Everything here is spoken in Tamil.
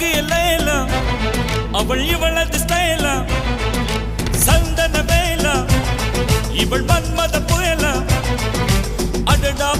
அழகு எல்லாம் அவள் இவளது ஸ்டைலா சந்தன வேலா இவள் மன்மத புயலா அடடா